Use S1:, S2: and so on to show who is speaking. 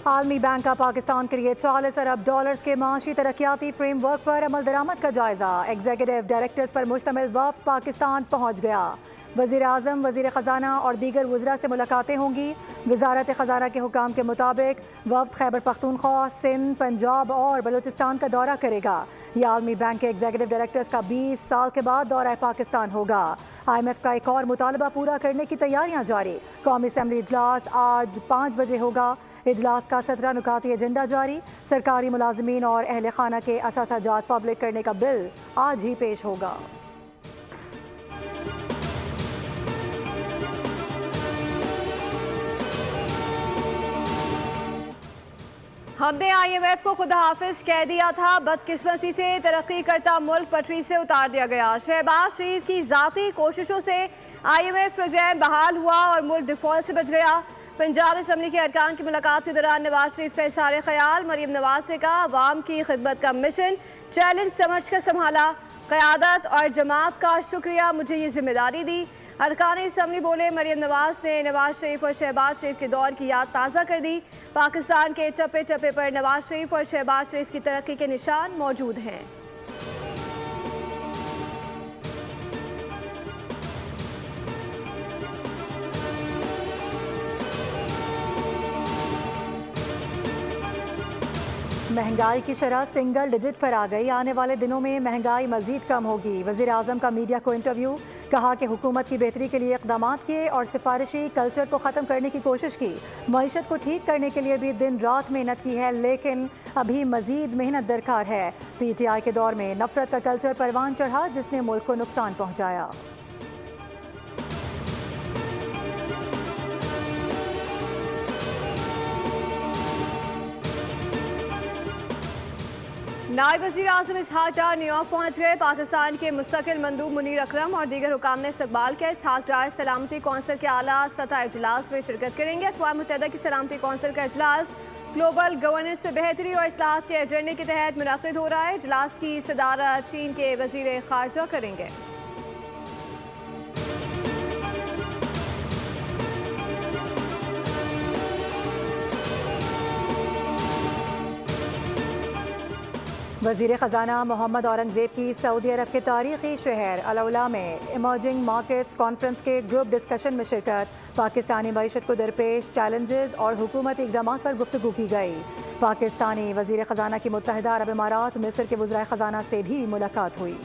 S1: आलमी बैंक का पाकिस्तान के लिए 40 अरब डॉलर्स के माशी तरक्याती फ्रेमवर्क पर अमल दरामद का जायजा। एग्जीक्यूटिव डायरेक्टर्स पर मुश्तमिल वफ्द पाकिस्तान पहुंच गया। वज़ीर आज़म, वज़ीर ख़जाना और दीगर वज़रा से मुलाकातें होंगी। वज़ारत ख़जाना के हुकाम के मुताबिक वफ्द खैबर पख्तूनख्वा, सिंध, पंजाब और बलूचिस्तान का दौरा करेगा। यह आलमी बैंक के एग्जीक्यूटिव डायरेक्टर्स का 20 साल के बाद दौरा पाकिस्तान होगा। IMF का एक और मुतालबा पूरा करने की तैयारियां जारी। कौमी असम्बली इजलास आज 5 बजे होगा। इजलास का 17 नुकाती एजेंडा जारी। सरकारी मुलाजमीन और अहल खाना के असासाजात पब्लिक करने का बिल आज ही पेश होगा।
S2: हमने IMF को खुदा हाफिज कह दिया था, बदकिस्मती से तरक्की करता मुल्क पटरी से उतार दिया गया। शहबाज शरीफ की ज़ाती कोशिशों से IMF प्रोग्राम बहाल हुआ और मुल्क डिफॉल्ट से बच गया। पंजाब असम्बली के अरकान की मुलाकात के दौरान नवाज शरीफ का इज़हार ख्याल। मरीम नवाज से कहा, अवाम की खिदमत का मिशन चैलेंज समझ कर संभाला। क़यादत और जमात का शुक्रिया, मुझे ये जिम्मेदारी दी। अरकान असम्बली बोले, मरीम नवाज ने नवाज शरीफ और शहबाज शरीफ के दौर की याद ताज़ा कर दी। पाकिस्तान के चप्पे चप्पे पर नवाज शरीफ और शहबाज शरीफ की तरक्की के निशान मौजूद हैं।
S1: महंगाई की शरह सिंगल डिजिट पर आ गई। आने वाले दिनों में महंगाई मजीद कम होगी। वज़ीर आज़म का मीडिया को इंटरव्यू। कहा कि हुकूमत की बेहतरी के लिए इक़दाम किए और सिफारिशी कल्चर को ख़त्म करने की कोशिश की। मईशत को ठीक करने के लिए भी दिन रात मेहनत की है, लेकिन अभी मजीद मेहनत दरकार है। PTI के दौर में नफरत का कल्चर परवान चढ़ा, जिसने मुल्क को नुकसान पहुँचाया।
S2: नायब वज़ीर आज़म इसहाक डार न्यूयॉर्क पहुँच गए। पाकिस्तान के मुस्तकिल मंदूब मुनीर अकरम और दीगर हुकाम ने इस्तकबाल किया। इसहाक डार सलामती कौंसिल के आला सतह इजलास में शिरकत करेंगे। अक़वाम मुत्तहिदा की सलामती कौंसिल का इजलास ग्लोबल गवर्नेंस में बेहतरी और इस्लाहात के एजेंडे के तहत मुनक़िद हो रहा है। इजलास की सदारत चीन के वज़ीर ख़ारजा करेंगे।
S1: वज़ीर ख़जाना मोहम्मद औरंगज़ेब की सऊदी अरब के तारीख़ी शहर अल-उला में इमर्जिंग मार्केट्स कॉन्फ्रेंस के ग्रुप डिस्कशन में शिरकत। पाकिस्तानी मईशत को दरपेश चैलेंजेस और हुकूमती इक़दाम पर गुफ्तगू की गई। पाकिस्तानी वज़ीर ख़जाना की मुत्तहिदा अरब इमारात मिस्र के वज़राए ख़जाना से भी मुलाकात हुई।